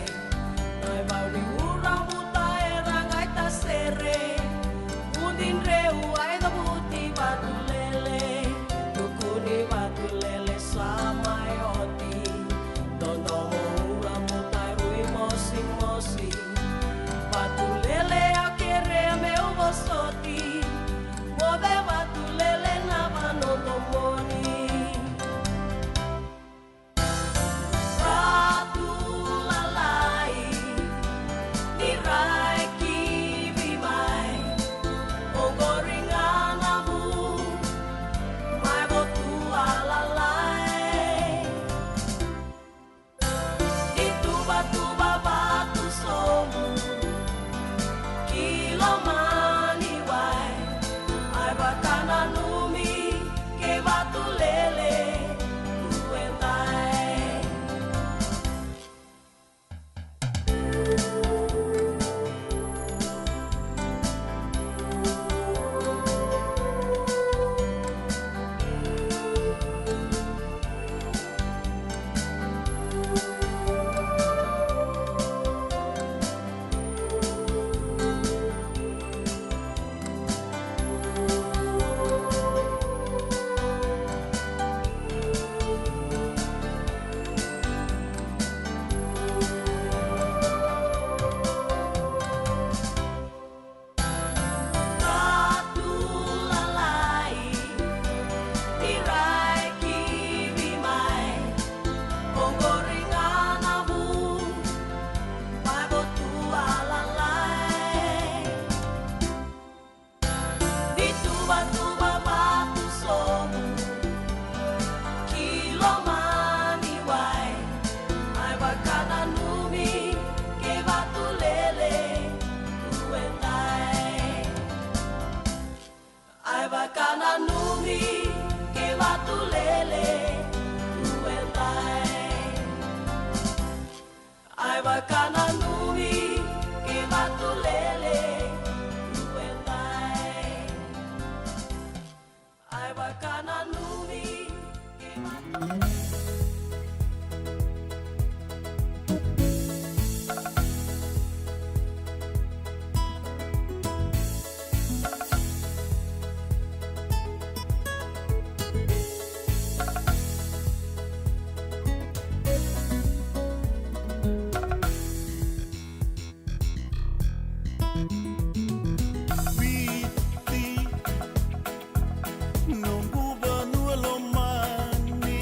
Ai bau di urang buta erang ai tasere. Udin reu ai da buti batu lele. Tukuni batu lele sama oti. Dono urang buta rui mosi. Batu lele akere meu bosoti. Mode batu lele na banotomoni. Ratu lalai nirai kiwi mai. Ogoringan amu mai botua lalai. Dituba batu somu kilo mani wai. Ai bakana numi ke batu lele tuentai. Ratu lalai nirai kiwi mai. Ogoringan amu mai botua lalai. Dituba batu somu kilo mani wai. Ai bakana numi ke batu lele tuentai. Ai bakana numi ke batu lele tuentai. Ai bakana numi ke batu lele tuentai. Ai bakana numi ke batu Viti, non buba nuelo mani.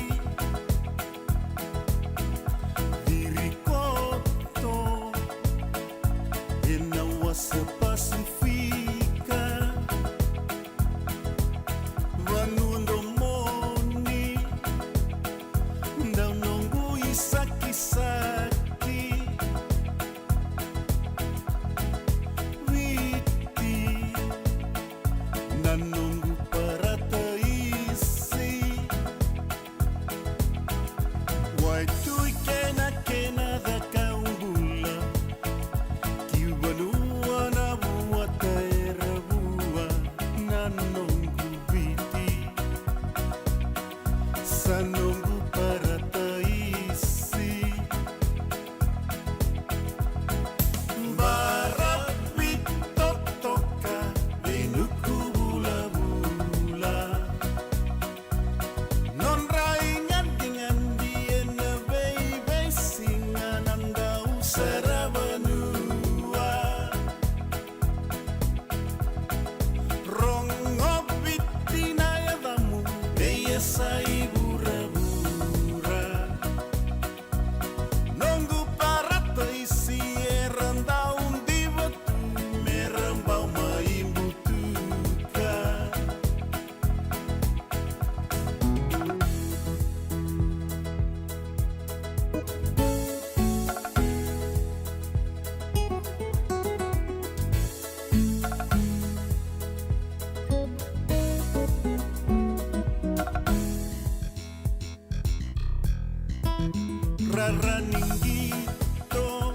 Ninguito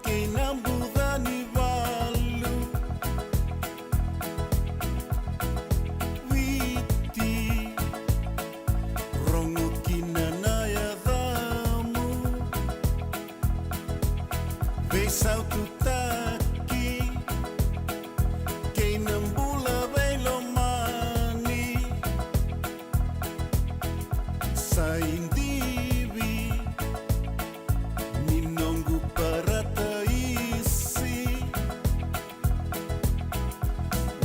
que nambudani valu Witi rongo kinanaya damu Besau tutaki que nambula velo mani Sa indivi ninongu para taisi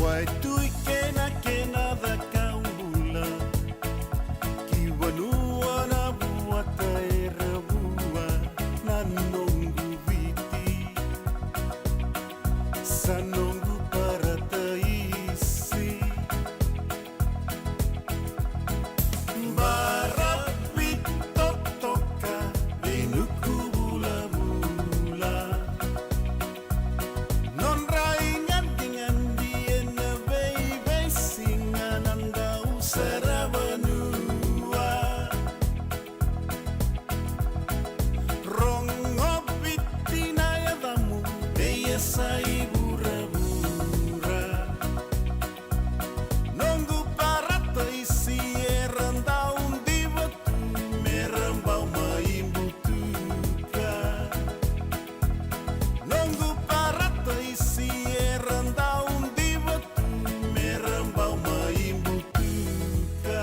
Wai tui kena da kaula Ki wanua na buata era bua Na nongu viti Sa nongu para taisi Barapi totoka Inuku bula-bula Non raingan dengan dia na baby Singan anda usara benua Rongo pitina ya damu Deya sai bura-bura Nunggu para taisi erandau di batu merambau maimbutuka Nunggu para taisi erandau di batu merambau maimbutuka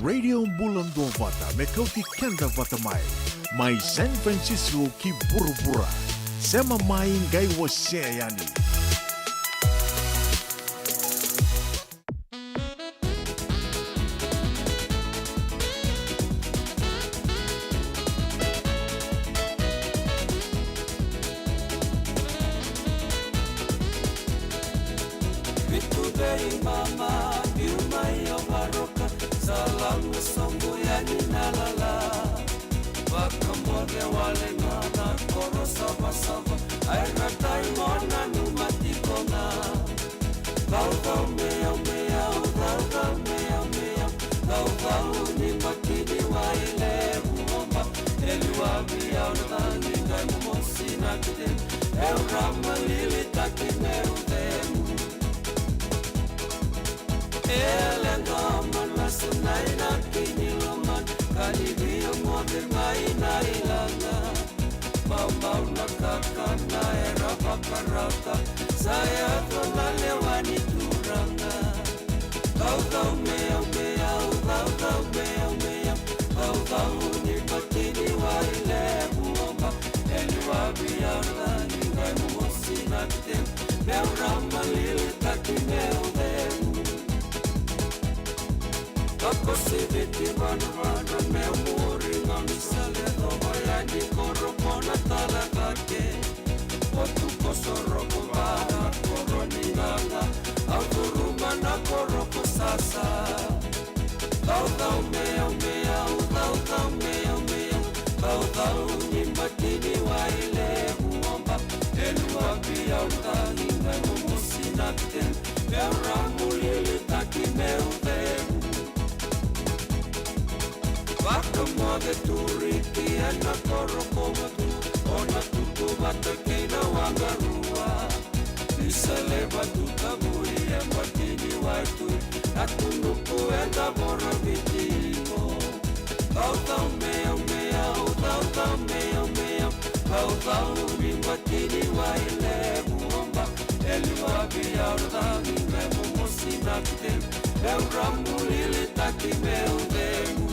Radio Bulan Dua Vata me kauti kenda vata mai San Francisco ki bura-bura sema mai ngai wase yani Vitu dei mama, Vilma e Alvaroca, Salam Songo yani nalala. Wakamode wale ngana, Koro sava sava, Aira taimona numati kona. Dau dau mea mea, dau dau mea mea, dau dau ni makini waile uomba. Eliwa mia unadhani ngai mumosi na kite, El rama lili taki meu demu. Elengaman masanay na kiniluman Kalibiyang moder may nailanga Bawbaw na kakana era bakaraka Saya kalalewani turanga Daw meyaw meyaw Daw meyaw meyaw Daw ni batini waile buomba Eliwa biyaw na ningay mumusinakten Meu ramalili taki meu demu Ako si viti manu meu muri ngamisale Doma yani koropo na talagake Otu kosoroko bana koroni nganga Auturuma na koroko sasa Dau meau meau Dau meau meau Dau ni matini waile buomba Elua biau tangi ngai mumusinakten Meu ramulili taki meu demu Wakamode turiki ana korokomatu Ona tutu bata keina wangarua Isaleba tutaburi embatini waitu Natunuku enda bora vitimo Dau meau meau Dau meau meau Dau ni matini waile buomba Eliwa biau dangi memu musinakten Eu ramulili taki meu demu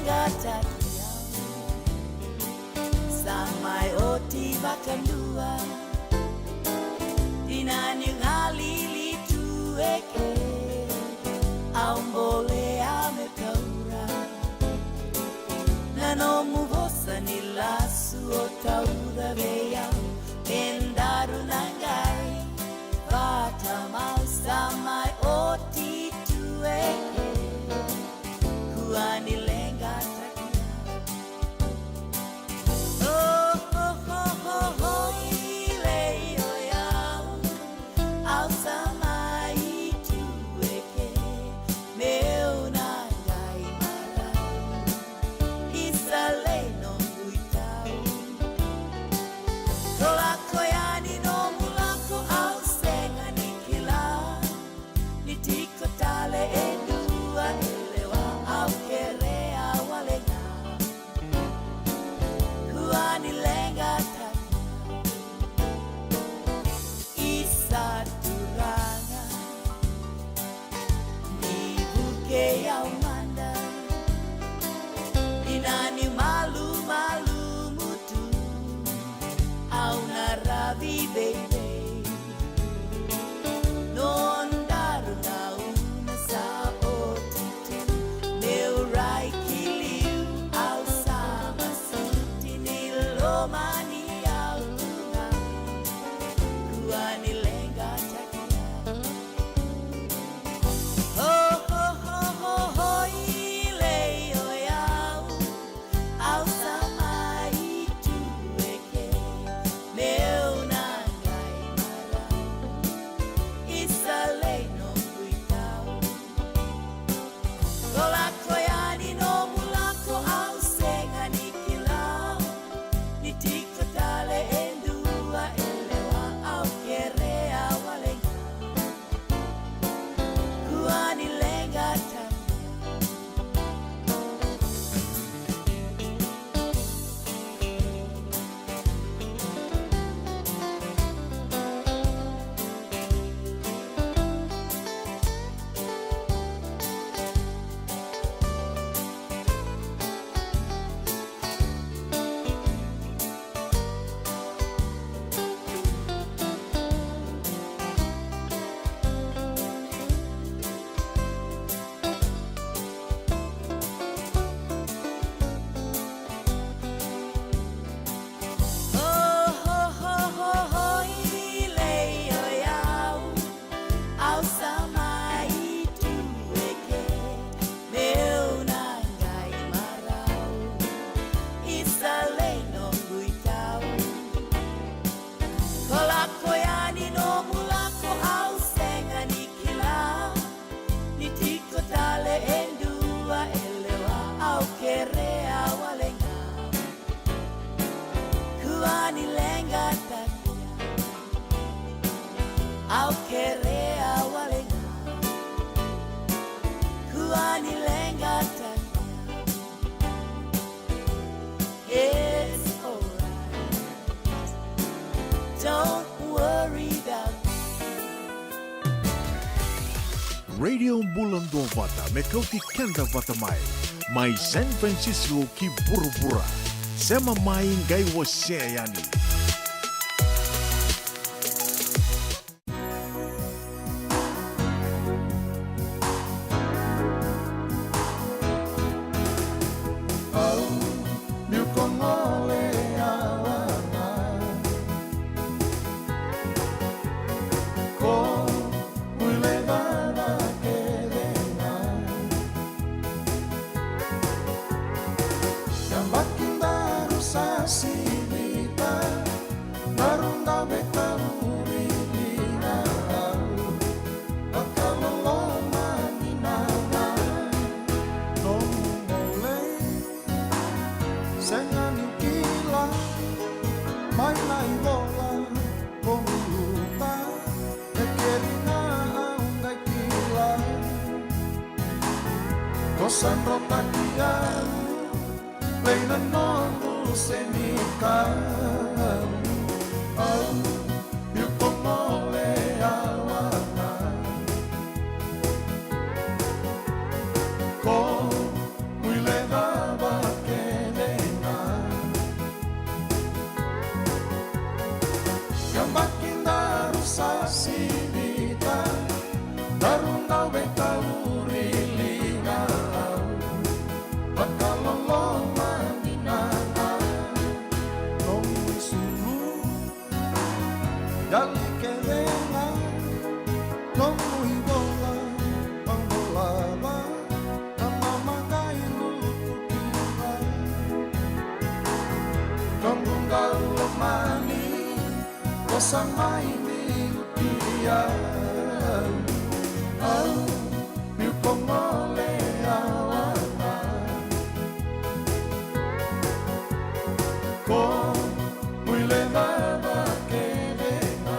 lenga takiau samai oti bakandua dinani ngalili tueke aumbole amekaura nanomu vosa ni lasu otaura veya endaru nangai vata mau samai oti tueke kuani lenga takia oh oh oh oh oh ile yo yao au samai tueke meu nangai mara isale no uitau kolako yani no mulako au senga nikila nitiko tale endua elewa au kerea walenga kuani lenga takia isa turanga nibuke ya umanda inani malu malu mutu au naravi baby non daru na una sa otitu meu rai kiliu au sama suti nilomani au tunga kuani lenga takia oh oh oh oh oh ile yo yao au samai tueke meu nangai mara isale no uitau kolako yani no mulako au senga nikila nitiko tale endua elewa au kerea walenga kuani lenga takia oh oh oh oh oh ile yo yao au samai tueke meu nangai marau isale no uitau kolako yani no mulako au senga nikila nitiko tale endua elewa au kerea walenga kuani lenga takia au kerea walenga kuani lenga takia it's alright don't worry about Radio Bulan Dua Vata me kauti kenda vata mai San Francisco ki burubura sema mai ngai wose yani Kosan rotakian Leina nomu semikan Oh, yuko mole awana Ko muile dava Kosa mai ni utia Au Miu kongole awana Ko Muile lava kedena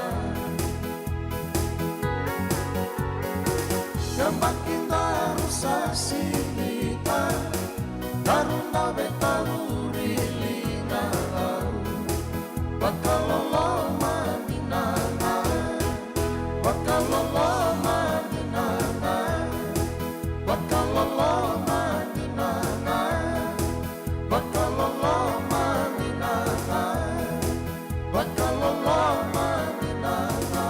Gambakinda rusasinita Darunda betaluri lina Bakalolo maninana Bakalolo maninana Bakalolo maninana Bakalolo maninana Bakalolo maninana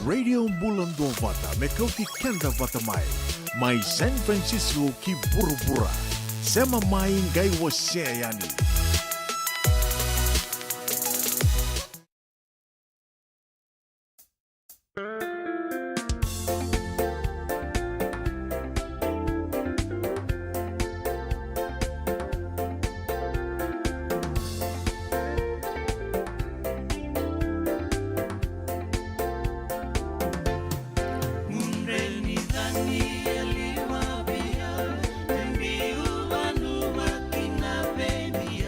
Radio Bulan Dua Vata me kau ki kenda vata mai San Francisco ki Burubura sema mai ngai wase yani Baby,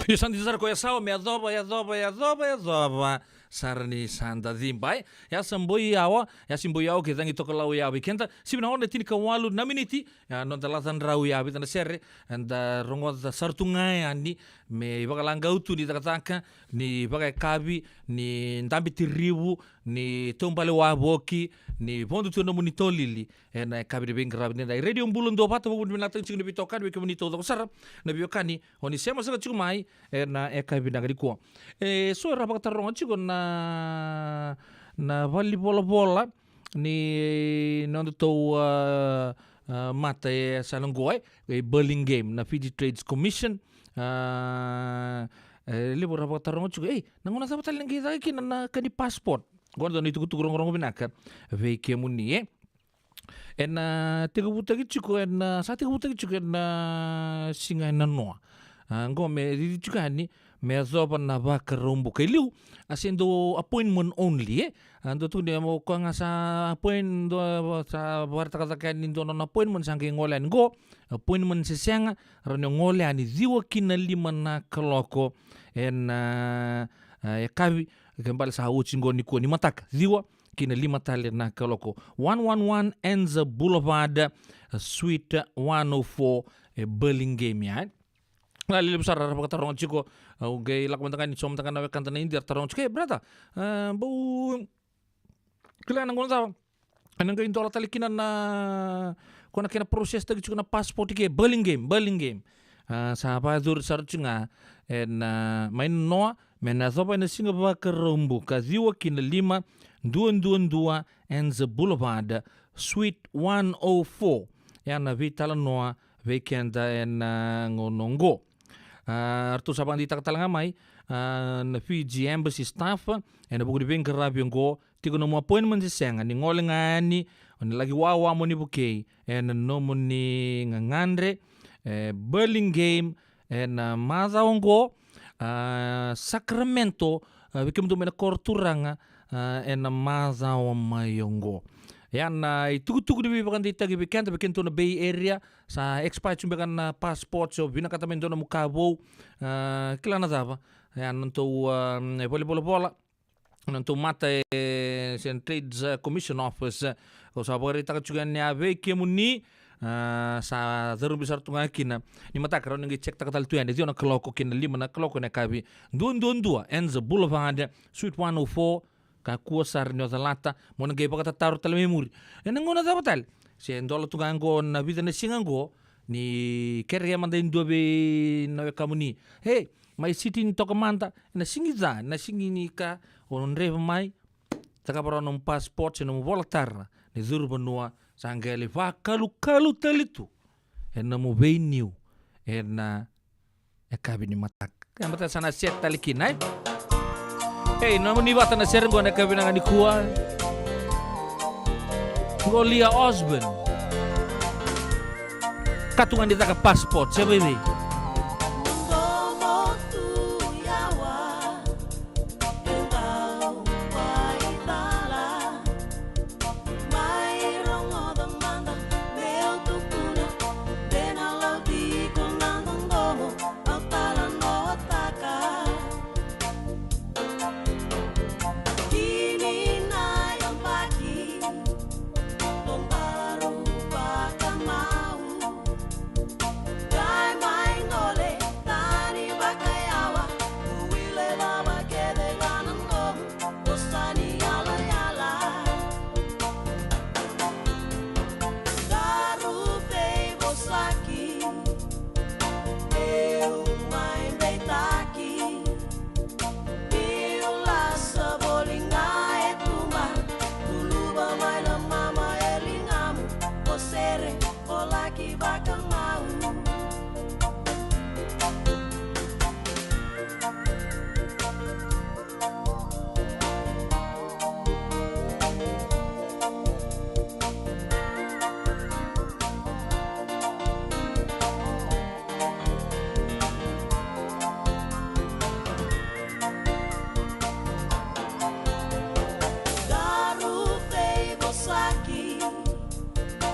Io sandizara ko yasawa miadhova sarani sandadhimba yasa mboi yawa yasi mboi yawa ke dangi toka lau yawa kenta sibina ona tini ka walu na miniti no dalathan rau yawa tana serre anda rongo da sartungai ani me bakalanga utu ni takataka ni bakai kabi ni ndambi tiribu ni tombale waboki ni pondu tu no munito lili na kabi de bengra ni radio mbulun do pata bu minata cing ni bitokan we komunito do sara na biokani oni sema sala chumai na kabi nagari ko so ra bakata rongo chigo na volleyball ni non to mata salongoy Burlingame na Fiji Trades Commission libo ra bakata rongo chigo nangona sa batal ngi dai kin na kani passport gondo ni tuku rongo binaka ve kemuni tiga buta gichuko sa tiga buta gichuko singa noa ngome di juga ni me zoba na baka rombo keliu asendo appointment only ando tu dia mo ko nga sa appointment do sa barta kata kan do no appointment sang ngolan go appointment se senga rano ngolani diwa kinalima na kaloko kavi kembali sa uchingo ni ko ni mataka diwa kina 5 tali na kaloko 111 Enza Boulevard Suite 104 Burlingame ya lali besar ra pakata rongo chiko gay lakmantangan ni som tangan na kantana indir tarong chike brata bu kila nang gonza anang gay dola tali kina na kona kina proses tagi chiko na passport ke Burlingame sa pa dur sarchinga main noa mena zoba na singa ba karumbu kaziwa kina 5 Enza Boulevard Suite 104 yana vitala noa weekenda ngonongo artu sabang di takatalang amay na Fiji Embassy staff na buku di bengkarabi ngo tigo no appointment senga ni ngolengani on lagi wawa mo ni bukay na no mo ni ngangandre Burlingame na mazawongo Sacramento bikim do mena korturanga na mazawa mayongo yan itugu-tugu di bibakan dita gibikan bikin to na Bay Area sa expired sumbekan na passport so binakatamin do na Mukabo kila na zaba yan nanto bola nanto mata Trades Commission Office ko sa barita ka chugan niya be kemuni sa zarum besar tunga kina ni mata karon ngi check takatal tu ande na kloko kina 5 na kloko na kabi 2 Enza Boulevard Suite 104 ka kuasar nyo talata mo nagay pa katataru tala memori nangona zabatal si endola tugango na vida na singango ni kerya mandain dobe na kamuni hey may sitin to kamanta na singiza na singini ka on reva mai taka para non passport no volatar ni zurba noa sangale va kalu talitu na mo venue na kabini matak mata sana set talikinai. Hey, namun ni bata na seren gua na kabinangan ni kuwa. Golia Osborne. Katungan di taka passport, siapa ini?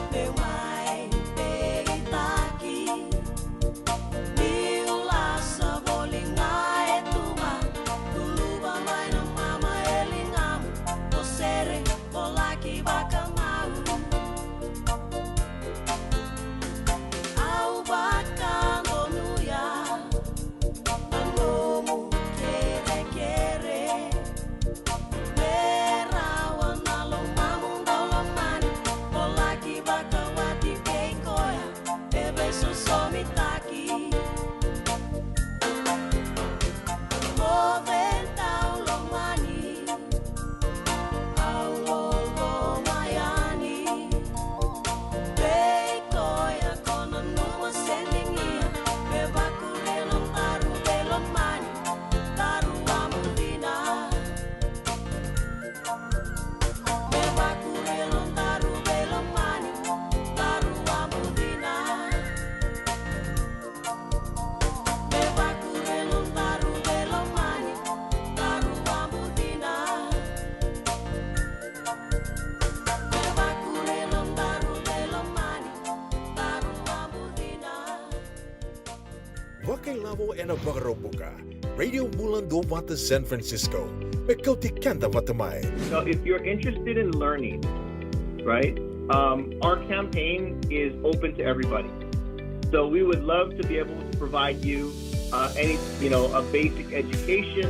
Meu mai, peita Lavo en Vagarobuka. Radio Bulan do Vata San Francisco. Mekauti Kanda Vatamai. So if you're interested in learning, right, our campaign is open to everybody. So we would love to be able to provide you a basic education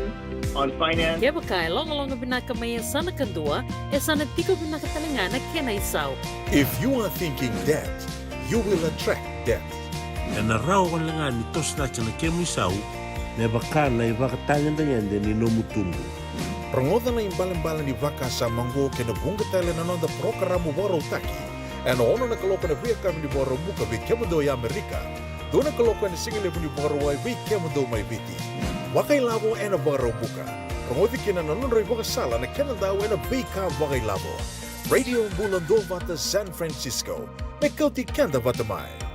on finance. Kaya bakay, long binaka may sana kadua, sana tiko binaka talingana kena isaw. If you are thinking that, you will attract that. E na rao kalanga ni tos na chana kemu isau, ne baka na ibakatangan tanyande ni nomutumbu. Prangoda na imbalan-balan ni Vaka sa Mango kena bunga tala na nonda programo Boro Taki. Ano ono na kaloka na via kami ni Boro Muka vi kemado ya Amerika. Doon na kaloka na singile ni Boro Wai vi kemado may viti. Wakay labo ena Boro Muka. Prangoda kina nanonroy Vaka sala na kena daw ena vika wakay labo. Radio Bulan do Vata San Francisco. Mekauti Kanda Vatamai.